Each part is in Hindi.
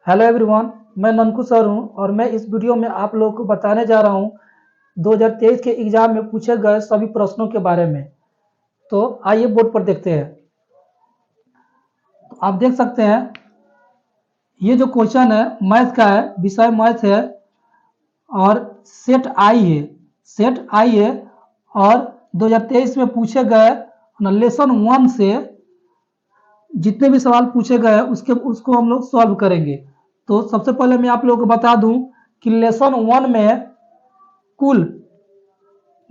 हेलो एवरीवन, मैं ननकू सर हूं और मैं इस वीडियो में आप लोगों को बताने जा रहा हूं 2023 के एग्जाम में पूछे गए सभी प्रश्नों के बारे में। तो आइए बोर्ड पर देखते हैं। तो आप देख सकते हैं ये जो क्वेश्चन है मैथ का है, विषय मैथ है और सेट आई है और 2023 में पूछे गए लेसन 1 से जितने भी सवाल पूछे गए उसको हम लोग सॉल्व करेंगे। तो सबसे पहले मैं आप लोगों को बता दूं कि लेसन 1 में कुल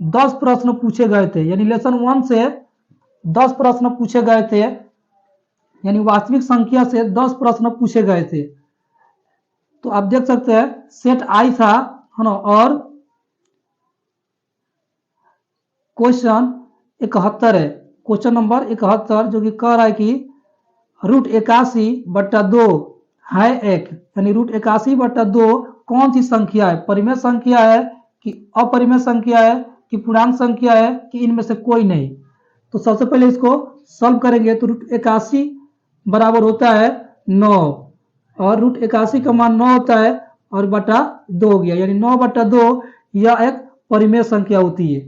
10 प्रश्न पूछे गए थे, यानी लेसन 1 से 10 प्रश्न पूछे गए थे, यानी वास्तविक संख्या से 10 प्रश्न पूछे गए थे। तो आप देख सकते हैं सेट आई था, है ना, और क्वेश्चन 71 है, क्वेश्चन नंबर 71, जो कि कह रहा है कि √81/2 है एक, यानी √81/2 कौन सी संख्या है, परिमेय संख्या है कि अपरिमेय संख्या है कि पूर्णांक संख्या है कि इनमें से कोई नहीं। तो सबसे पहले इसको सॉल्व करेंगे। तो √81 बराबर होता है 9 और √81 का मान 9 होता है और बटा 2 हो गया, यानी 9/2 यह एक परिमेय संख्या होती है।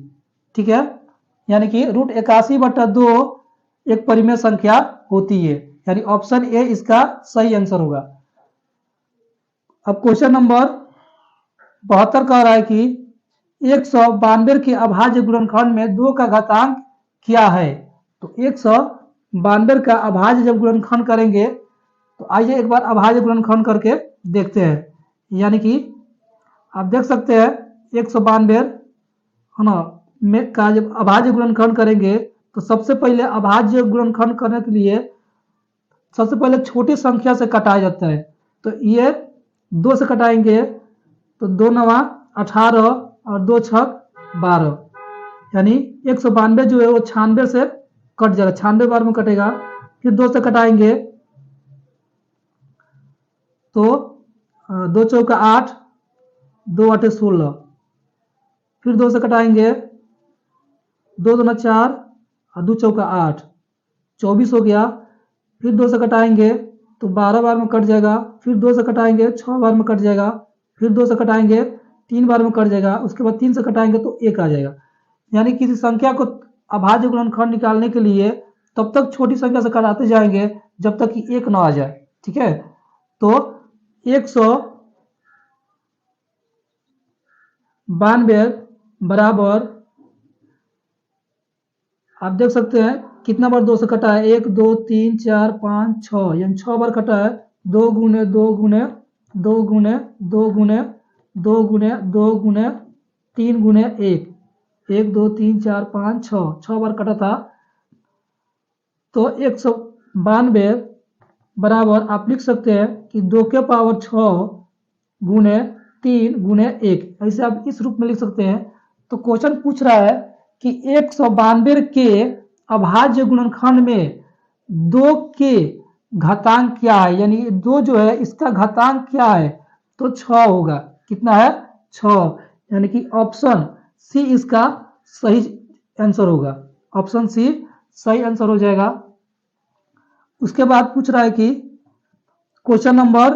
ठीक है, यानी कि √81/2 एक परिमेय संख्या होती है, यानी ऑप्शन ए इसका सही आंसर होगा। अब क्वेश्चन नंबर 72 कह रहा है कि 192 के अभाज्य गुणनखंड में 2 का घातांक क्या है। तो 192 का अभाज्य जब गुणनखंड करेंगे तो आइए एक बार अभाज्य गुणनखंड करके देखते हैं। यानी कि आप देख सकते हैं 192 है ना में का जब अभाज्य गुणनखंड करेंगे तो सबसे पहले अभाज्य गुणनखंड करने के लिए सबसे पहले छोटी संख्या से कटाया जाता है। तो ये 2 से कटाएंगे तो 2 9 18 और 2 6 12, यानी 192 जो है वो 96 से कट जाएगा, 96 बार में कटेगा। फिर 2 से कटाएंगे तो 2 चौका 8, 2 8 16, फिर 2 से कटाएंगे 2 2 4 और 2 चौका 8, 24 हो गया। फिर 2 से कटाएंगे तो 12 बार में कट जाएगा। फिर 2 से कटाएंगे 6 बार में कट जाएगा। फिर 2 से कटाएंगे 3 बार में कट जाएगा। उसके बाद 3 से कटाएंगे तो 1 आ जाएगा। यानी किसी संख्या को अभाज्य गुणनखंड निकालने के लिए तब तक छोटी संख्या से कटाते जाएंगे जब तक कि 1 ना आ जाए। ठीक है, तो 192 बराबर आप देख सकते हैं कितना बार 2 से कटा है, 1 2 3 4 5 6, यानी 6 बार कटा है। 2 गुने 2 गुने 2 गुने 2 गुने 2 गुने 2 गुने 3 गुने 1, 1 2 3 4 5 6 बार कटा था। तो 192 बराबर आप लिख सकते हैं कि 2 के पावर 6 गुने 3 गुने 1, ऐसे आप इस रूप में लिख सकते हैं। तो क्वेश्चन पूछ रहा है कि 192 के अभाज्य गुणनखंड में 2 के घातांक क्या है, यानी 2 जो है इसका घातांक क्या है। तो 6 होगा। कितना है? 6, यानी कि ऑप्शन सी इसका सही आंसर होगा। ऑप्शन सी सही आंसर हो जाएगा। उसके बाद पूछ रहा है कि क्वेश्चन नंबर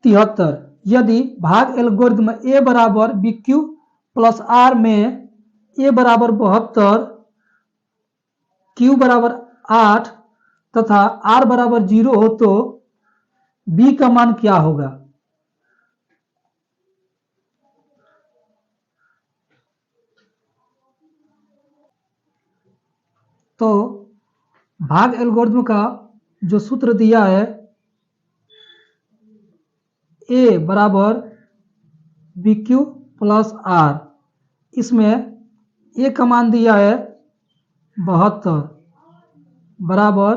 73, यदि भाग एल्गोरिथ्म ए बराबर बी क्यू प्लस आर में ए बराबर 72, क्यू बराबर 8 तथा आर बराबर 0 हो तो बी का मान क्या होगा। तो भाग एल्गोरिथ्म का जो सूत्र दिया है ए बराबर बी क्यू प्लस आर, इसमें ए का मान दिया है 72 बराबर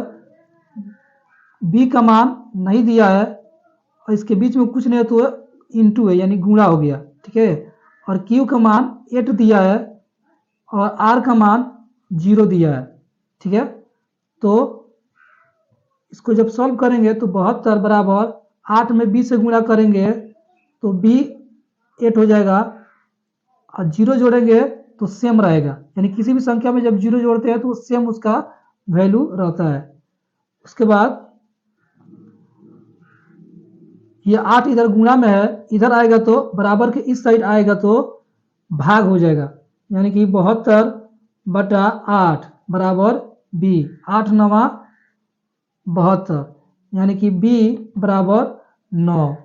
बी का मान नहीं दिया है और इसके बीच में कुछ नहीं है तो इंटू है, यानी गुणा हो गया। ठीक है, और क्यू का मान 8 दिया है और आर का मान 0 दिया है। ठीक है, तो इसको जब सॉल्व करेंगे तो 72 बराबर 8 में बी से गुणा करेंगे तो बी 8 हो जाएगा और 0 जोड़ेंगे तो सेम रहेगा, यानी किसी भी संख्या में जब 0 जोड़ते हैं तो सेम उसका वैल्यू रहता है। उसके बाद ये 8 इधर गुणा में है, इधर आएगा तो बराबर के इस साइड आएगा तो भाग हो जाएगा, यानी कि 72/8 बराबर बी। 8 नवा 72, यानी कि बी बराबर 9।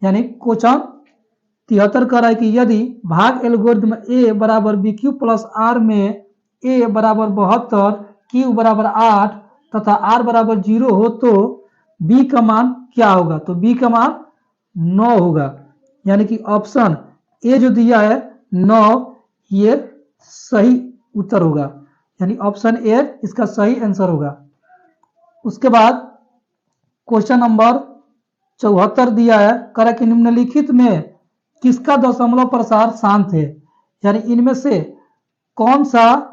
यानी क्वेश्चन 73 कह रहा है कि यदि भाग एल्गोरिथ्म ए बराबर बी क्यू प्लस आर में ए बराबर 72, क्यू बराबर 8 तथा आर बराबर 0 हो तो बी का मान क्या होगा? तो बी का मान 9 होगा, यानी कि ऑप्शन ए जो दिया है 9 ये सही उत्तर होगा, यानी ऑप्शन ए इसका सही आंसर होगा। उसके बाद क्वेश्चन नंबर 74 दिया है, कह रहा कि निम्नलिखित में किसका दशमलव प्रसार शांत है, यानी इनमें से कौन सा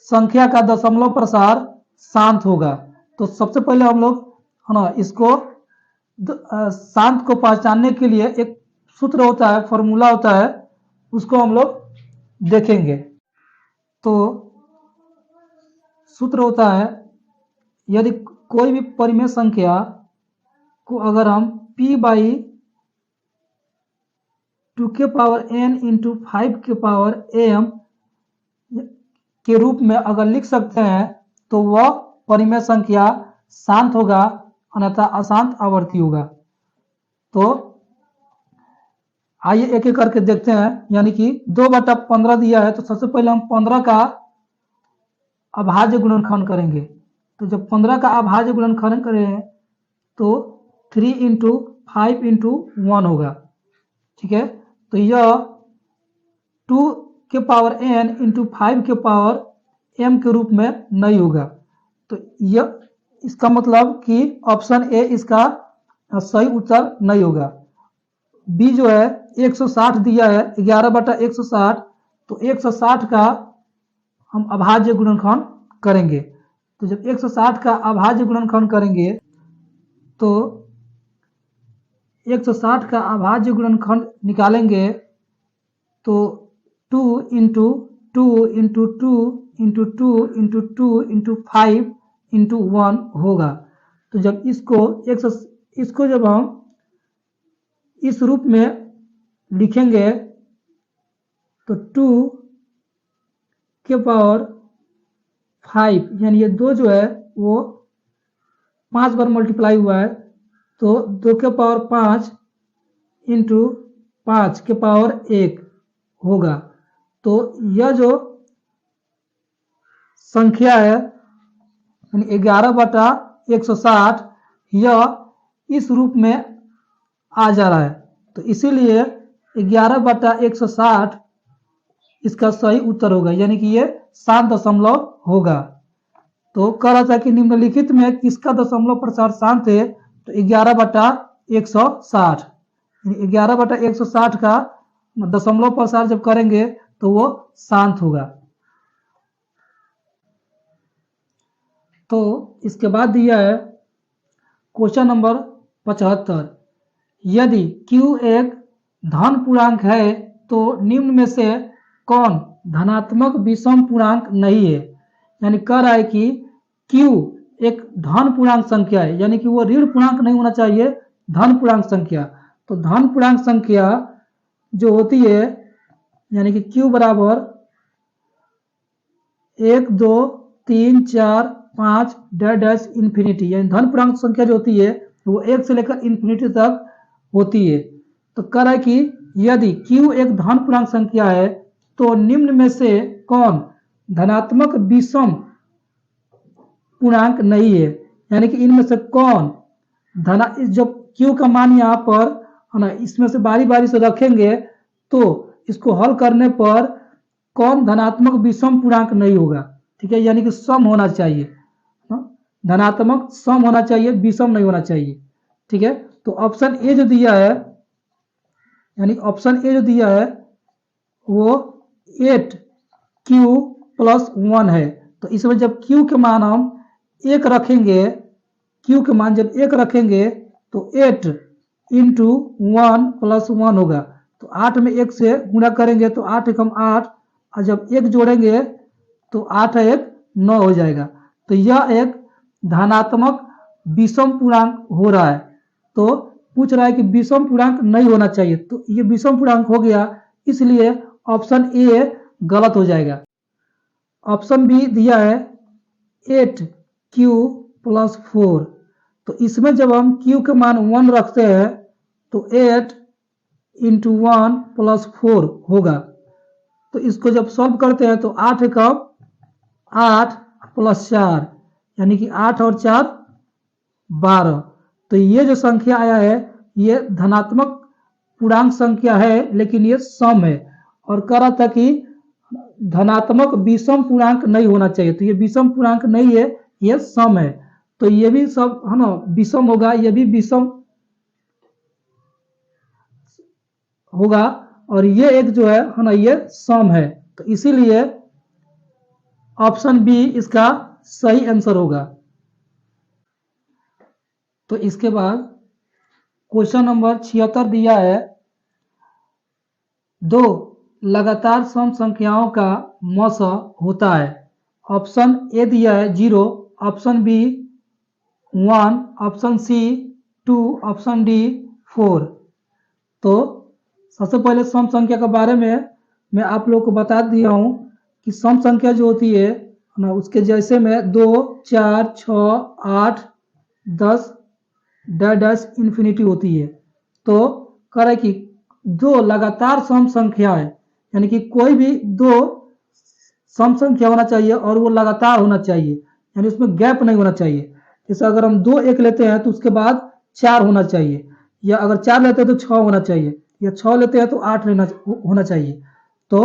संख्या का दशमलव प्रसार शांत होगा? तो सबसे पहले हम लोग है ना इसको शांत को पहचानने के लिए एक सूत्र होता है, फॉर्मूला होता है, उसको हम लोग देखेंगे। तो सूत्र होता है, यदि कोई भी परिमेय संख्या को अगर हम p बाई 2 के पावर n इंटू 5 के पावर m के रूप में अगर लिख सकते हैं तो वह परिमेय संख्या शांत होगा, अन्यथा अशांत आवर्ती होगा। तो आइए एक एक करके देखते हैं, यानी कि 2/15 दिया है, तो सबसे पहले हम 15 का अभाज्य गुणनखंड करेंगे। तो जब 15 का अभाज्य गुणनखंड करें तो 3 इंटू 5 इंटू 1 होगा, ठीक है। तो यह 2 के पावर n इंटू 5 के पावर m के रूप में नहीं होगा। तो यह इसका मतलब कि ऑप्शन ए इसका सही उत्तर नहीं होगा। बी जो है 160 दिया है, 11/160, तो 160 का हम अभाज्य गुणनखंड करेंगे। तो जब 160 का अभाज्य गुणनखंड करेंगे तो 160 का अभाज्य गुणनखंड निकालेंगे तो 2 into 2 into 2 into 2 into 2 into 5 into 1 होगा। तो जब इसको जब हम इस रूप में लिखेंगे तो 2 के पावर 5, यानी ये 2 जो है वो 5 बार मल्टीप्लाई हुआ है, तो 2 के पावर 5 इंटू 5 के पावर 1 होगा। तो यह जो संख्या है यानी 11/160 यह इस रूप में आ जा रहा है, तो इसीलिए 11/160 इसका सही उत्तर होगा, यानी कि ये 7 दशमलव होगा। तो कह रहा था कि निम्नलिखित में किसका दशमलव प्रसार शांत है, तो 11/160, 11/160 का दशमलव प्रसार जब करेंगे तो वो शांत होगा। तो इसके बाद दिया है क्वेश्चन नंबर 75, यदि Q एक धन पूर्णांक है तो निम्न में से कौन धनात्मक विषम पूर्णांक नहीं है। यानी कह रहा है कि Q एक धन पूर्णांक संख्या है, यानी कि वो ऋण पूर्णांक नहीं होना चाहिए, धन पूर्णांक संख्या। तो धन पूर्णांक संख्या जो होती है यानी कि Q बराबर 1 2 3 4 5 डैश इन्फिनिटी, यानी धन पूर्णांक संख्या जो होती है वो 1 से लेकर इन्फिनिटी तक होती है। तो कह रहा है कि यदि Q एक धन पूर्णांक संख्या है तो निम्न में से कौन धनात्मक विषम पूर्णांक नहीं है, यानी कि इनमें से कौन जब Q का मान यहाँ पर है ना इसमें से बारी बारी से रखेंगे तो इसको हल करने पर कौन धनात्मक विषम पूर्णांक नहीं होगा, ठीक है, यानी कि सम होना चाहिए, धनात्मक सम होना चाहिए, विषम नहीं होना चाहिए, ठीक है। तो ऑप्शन ए जो दिया है यानी ऑप्शन ए जो दिया है वो 8Q प्लस 1 है। तो इसमें जब Q के मान हम 1 रखेंगे, Q के मान जब 1 रखेंगे तो 8 इंटू 1 प्लस 1 होगा। तो 8 में 1 से गुणा करेंगे तो 8 एकम 8, और जब 1 जोड़ेंगे तो 8 1 9 हो जाएगा। तो यह एक धनात्मक विषम पूर्णांक हो रहा है, तो पूछ रहा है कि विषम पूर्णांक नहीं होना चाहिए, तो ये विषम पूर्णांक हो गया, इसलिए ऑप्शन ए गलत हो जाएगा। ऑप्शन बी दिया है 8q + 4, तो इसमें जब हम q के मान 1 रखते हैं तो 8 × 1 + 4 होगा। तो इसको जब सॉल्व करते हैं तो 8 एकम 8 + 4 यानी कि 8 और 4 12। तो ये जो संख्या आया है ये धनात्मक पूर्णांक संख्या है, लेकिन ये सम है और कह रहा था कि धनात्मक विषम पूर्णांक नहीं होना चाहिए, तो ये विषम पूर्णांक नहीं है, ये सम है। तो ये भी सब है ना विषम होगा, ये भी विषम होगा और ये एक जो है ना ये सम है, तो इसीलिए ऑप्शन बी इसका सही आंसर होगा। तो इसके बाद क्वेश्चन नंबर 76 दिया है, दो लगातार सम संख्याओं का मस होता है। ऑप्शन ए दिया है 0, option B 1, option C 2, option D 4। तो सबसे पहले सम संख्या के बारे में मैं आप लोगों को बता दिया हूँ कि सम संख्या जो होती है ना उसके जैसे में 2, 4, 6, 8, 10 डैश इन्फिनिटी होती है। तो कह रहा है कि दो लगातार सम संख्या है, यानी कि कोई भी दो सम संख्या होना चाहिए और वो लगातार होना चाहिए, यानी उसमें गैप नहीं होना चाहिए। जैसे अगर हम 2 1 लेते हैं तो उसके बाद 4 होना चाहिए, या अगर 4 लेते हैं तो 6 होना चाहिए, या 6 लेते हैं तो 8 होना चाहिए। तो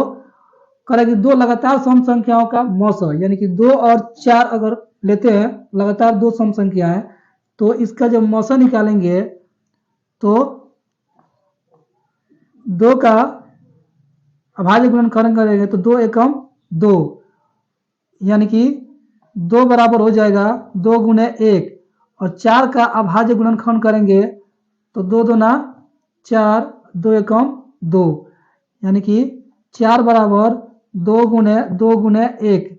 कह रहा है कि दो लगातार सम संख्याओं का मौस, यानी कि 2 और 4 अगर लेते हैं लगातार दो सम संख्या है तो इसका जब मौसा निकालेंगे तो 2 का अभाज्य गुणनखंड करेंगे तो 2 एकम 2, यानी कि 2 बराबर हो जाएगा 2 × 1, और 4 का अभाज्य गुणनखंड करेंगे तो 2 दूना 4, 2 एकम 2, यानी कि 4 बराबर 2 × 1।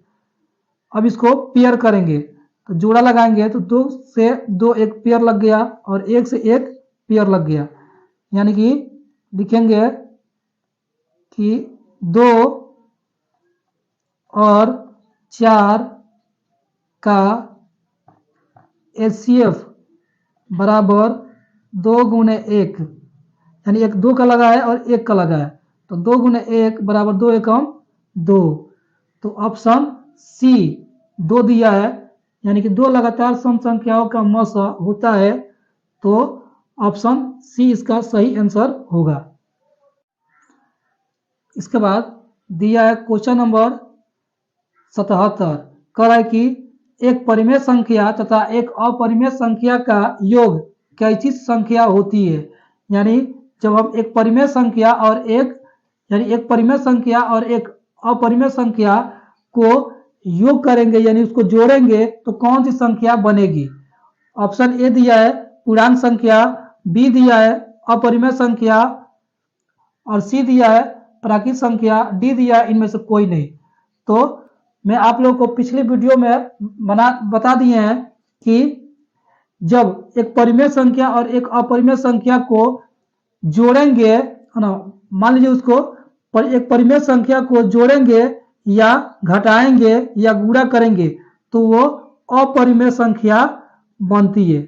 अब इसको पेयर करेंगे तो जोड़ा लगाएंगे तो 2 से 2 एक पेयर लग गया और 1 से 1 पेयर लग गया, यानी कि लिखेंगे कि 2 और 4 का HCF बराबर 2 × 1, यानी एक 2 का लगा है और 1 का लगा है, तो 2 × 1 बराबर 2 एकम 2। तो ऑप्शन सी 2 दिया है, यानी कि दो लगातार सम संख्याओं का मस होता है, तो ऑप्शन सी इसका सही आंसर होगा। इसके बाद दिया है क्वेश्चन नंबर 77, कह रहा है कि एक परिमेय संख्या तथा एक अपरिमेय संख्या का योग कैसी संख्या होती है। यानी जब हम एक परिमेय संख्या और एक परिमेय संख्या और एक अपरिमेय संख्या को योग करेंगे यानी उसको जोड़ेंगे तो कौन सी संख्या बनेगी। ऑप्शन ए दिया है पूर्णांक संख्या, बी दिया है अपरिमेय संख्या, और सी दिया है प्राकृत संख्या, डी दिया है इनमें से कोई नहीं। तो मैं आप लोगों को पिछले वीडियो में बता दिए हैं कि जब एक परिमेय संख्या और एक अपरिमेय संख्या को जोड़ेंगे है ना, मान लीजिए उसको एक परिमेय संख्या को जोड़ेंगे या घटाएंगे या गुणा करेंगे तो वो अपरिमेय संख्या बनती है।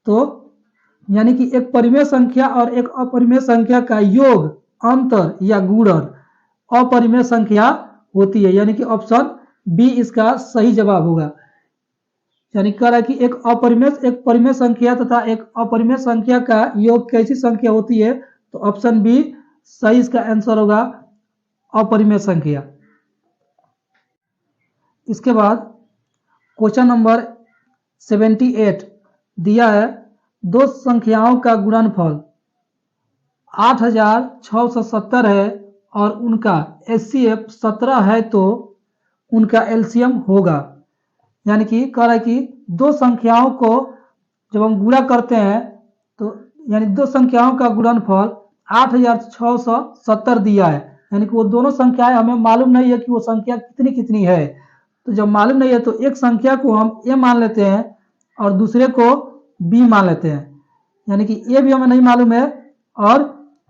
तो यानी कि एक परिमेय संख्या और एक अपरिमेय संख्या का योग, अंतर या गुणन अपरिमेय संख्या होती है, यानी कि ऑप्शन बी इसका सही जवाब होगा। यानी कह रहा है कि एक परिमेय संख्या तथा एक अपरिमेय संख्या का योग कैसी संख्या होती है, तो ऑप्शन बी सही इसका आंसर होगा, अपरिमेय संख्या। इसके बाद क्वेश्चन नंबर 78 दिया है दो संख्याओं का गुणनफल 8670 है और उनका HCF 17 है तो उनका एलसीएम होगा। यानी कि कह रहा है कि दो संख्याओं को जब हम गुणा करते हैं तो यानी दो संख्याओं का गुणनफल 8670 दिया है, यानी कि वो दोनों संख्याएं हमें मालूम नहीं है कि वो संख्या कितनी कितनी है। तो जब मालूम नहीं है तो एक संख्या को हम ए मान लेते हैं और दूसरे को बी मान लेते हैं। यानी कि ए भी हमें नहीं मालूम है और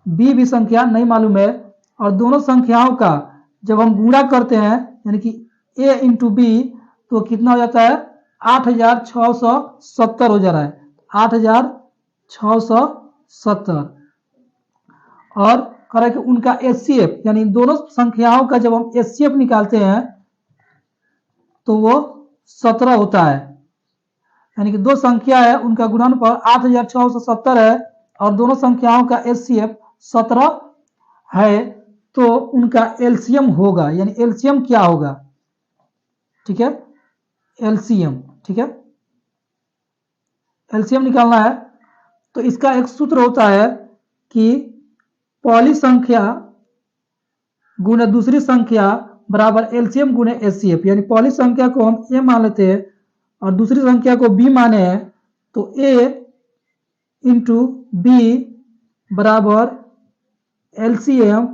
बी भी संख्या नहीं मालूम है, और दोनों संख्याओं का जब हम गुणा करते हैं यानी कि ए इंटू बी तो कितना हो जाता है 8670 हो जा रहा है, 8670। और कह रहा है कि उनका एचसीएफ यानी दोनों संख्याओं का जब हम एचसीएफ निकालते हैं तो वो 17 होता है। यानी कि दो संख्या है उनका गुणनफल 8670 है और दोनों संख्याओं का एचसीएफ 17 है, तो उनका एलसीएम होगा। यानी एलसीएम क्या होगा, ठीक है, एलसीएम, ठीक है, एलसीएम निकालना है। तो इसका एक सूत्र होता है कि पहली संख्या गुणे दूसरी संख्या बराबर एलसीएम गुणे एचसीएफ। यानी पहली संख्या को हम ए मान लेते हैं और दूसरी संख्या को बी माने हैं, तो ए इंटू बी बराबर एलसीएम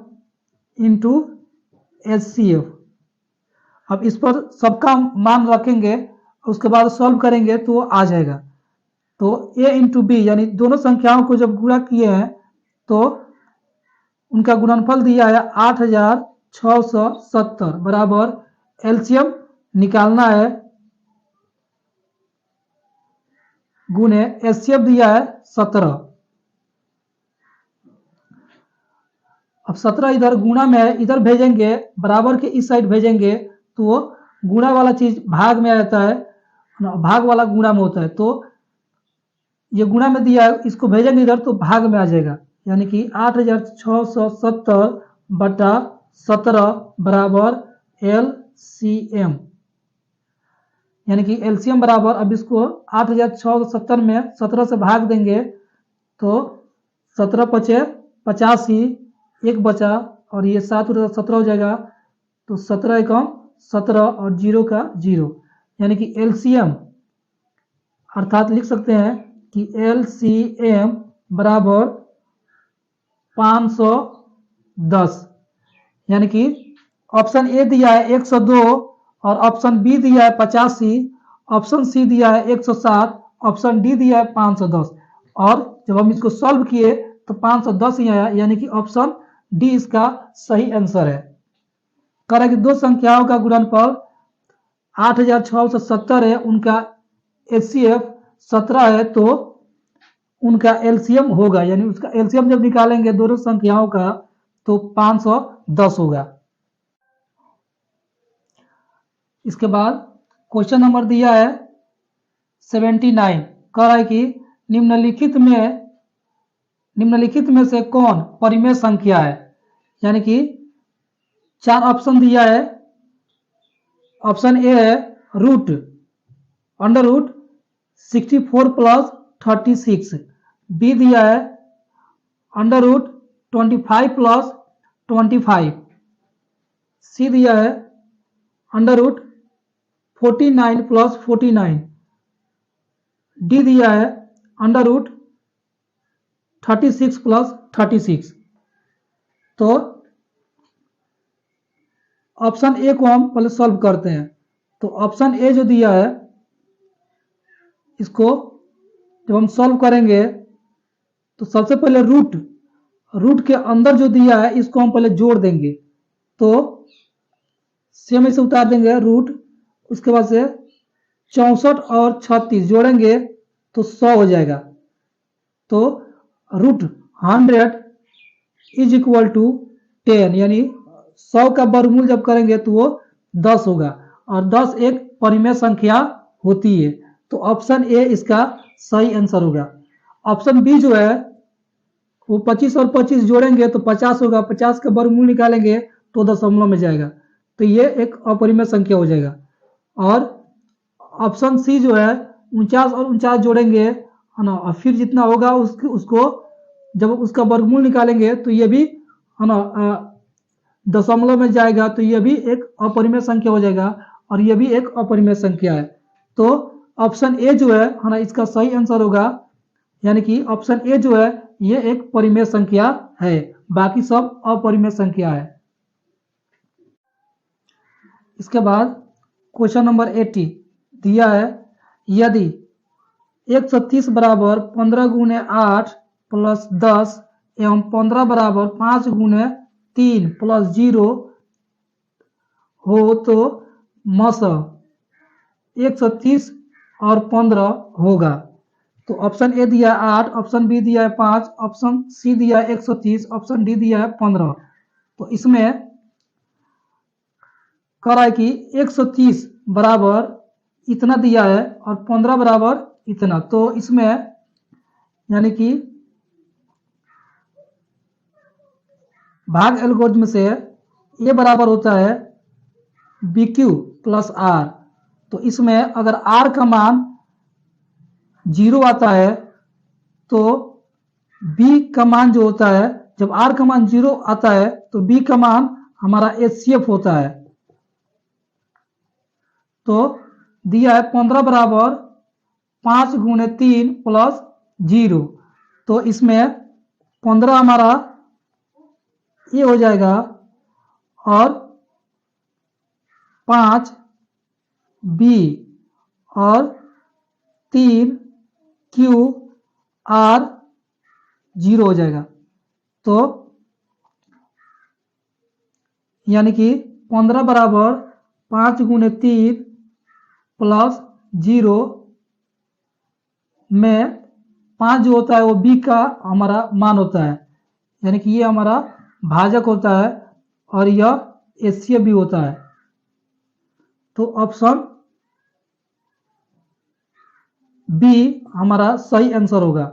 इंटू एचसीएफ। अब इस पर सबका मान रखेंगे, उसके बाद सॉल्व करेंगे तो वो आ जाएगा। तो ए इंटू बी यानी दोनों संख्याओं को जब गुणा किए हैं तो उनका गुणनफल दिया है 8670 बराबर एलसीएम निकालना है गुणे एचसीएफ दिया है 17। अब 17 इधर गुणा में है, इधर भेजेंगे बराबर के इस साइड भेजेंगे तो वो गुणा वाला चीज भाग में आ जाता है, भाग वाला गुणा में होता है। तो ये गुणा में दिया है, इसको भेजेंगे इधर तो भाग में आ जाएगा। यानी कि 8670 बटा 17 बराबर एलसीएम। यानी कि एलसीएम बराबर, अब इसको 8670 में 17 से भाग देंगे तो 17 पचे 85, एक बचा और ये 7 17 हो जाएगा। तो 17 एकम 17 और 0 का 0। यानी कि एलसीएम अर्थात लिख सकते हैं कि एलसीएम बराबर 510। यानी कि ऑप्शन ए दिया है 102 और ऑप्शन बी दिया है 85, ऑप्शन सी दिया है 107, ऑप्शन डी दिया है 510। और जब हम इसको सॉल्व किए तो 510 ही आया। यानी कि ऑप्शन डी इसका सही आंसर है। कह रहा है कि दो संख्याओं का गुणनफल 8670 है, उनका एचसीएफ 17 है, तो उनका एलसीएम होगा। यानी उसका एलसीएम जब निकालेंगे दोनों संख्याओं का तो 510 होगा। इसके बाद क्वेश्चन नंबर दिया है 79। कह रहा है कि निम्नलिखित में से कौन परिमेय संख्या है। यानी कि 4 ऑप्शन दिया है। ऑप्शन ए है root, under root 64 plus 36। B दिया है अंडर रूट 25 प्लस 25। सी दिया है अंडर रूट 49 प्लस 49। डी दिया है अंडर रूट 36 प्लस 36। तो ऑप्शन ए को हम पहले सॉल्व करते हैं। तो ऑप्शन ए जो दिया है इसको जब हम सॉल्व करेंगे तो सबसे पहले रूट के अंदर जो दिया है इसको हम पहले जोड़ देंगे, तो सेम इसे उतार देंगे रूट, उसके बाद से 64 और 36 जोड़ेंगे तो 100 हो जाएगा। तो रूट 100 इज इक्वल टू 10, यानी 100 का वर्गमूल जब करेंगे तो वो 10 होगा और 10 एक परिमेय संख्या होती है। तो ऑप्शन ए इसका सही आंसर होगा। ऑप्शन बी जो है वो 25 और 25 जोड़ेंगे तो 50 होगा, 50 का वर्गमूल निकालेंगे तो दशमलव में जाएगा, तो ये एक अपरिमेय संख्या हो जाएगा। और ऑप्शन सी जो है 49 और 49 जोड़ेंगे है ना, और फिर जितना होगा उसको जब उसका वर्गमूल निकालेंगे तो ये भी है ना दशमलव में जाएगा, तो ये भी एक अपरिमेय संख्या हो जाएगा और ये भी एक अपरिमेय संख्या है। तो ऑप्शन ए जो है ना इसका सही आंसर होगा। यानी कि ऑप्शन ए जो है ये एक परिमेय संख्या है, बाकी सब अपरिमेय संख्या है। इसके बाद क्वेश्चन नंबर 80 दिया है, यदि 130 बराबर 15 गुने 8 प्लस 10 एवं 15 बराबर 5 गुने 3 प्लस 0 हो तो मसह 130 और 15 होगा। तो ऑप्शन ए दिया है 8, ऑप्शन बी दिया है 5, ऑप्शन सी दिया है 130, ऑप्शन डी दिया है 15। तो इसमें कह रहा है कि 130 बराबर इतना दिया है और 15 बराबर इतना। तो इसमें यानी कि भाग एल्गोरिथम से ए बराबर होता है बी क्यू प्लस आर। तो इसमें अगर आर का मान 0 आता है तो बी का मान जो होता है, जब आर का मान 0 आता है तो बी का मान हमारा एचसीएफ होता है। तो दिया है 15 बराबर 5 गुने 3 प्लस 0। तो इसमें 15 हमारा ये हो जाएगा और 5 बी और 3 क्यू आर 0 हो जाएगा। तो यानी कि 15 बराबर 5 गुने 3 प्लस 0 में 5 जो होता है वो बी का हमारा मान होता है, यानी कि ये हमारा भाजक होता है और यह एचसीएफ भी होता है। तो ऑप्शन बी हमारा सही आंसर होगा।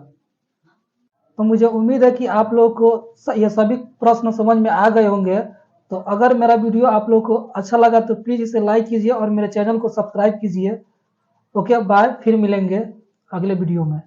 तो मुझे उम्मीद है कि आप लोगों को ये सभी प्रश्न समझ में आ गए होंगे। तो अगर मेरा वीडियो आप लोगों को अच्छा लगा तो प्लीज़ इसे लाइक कीजिए और मेरे चैनल को सब्सक्राइब कीजिए। ओके बाय, फिर मिलेंगे अगले वीडियो में।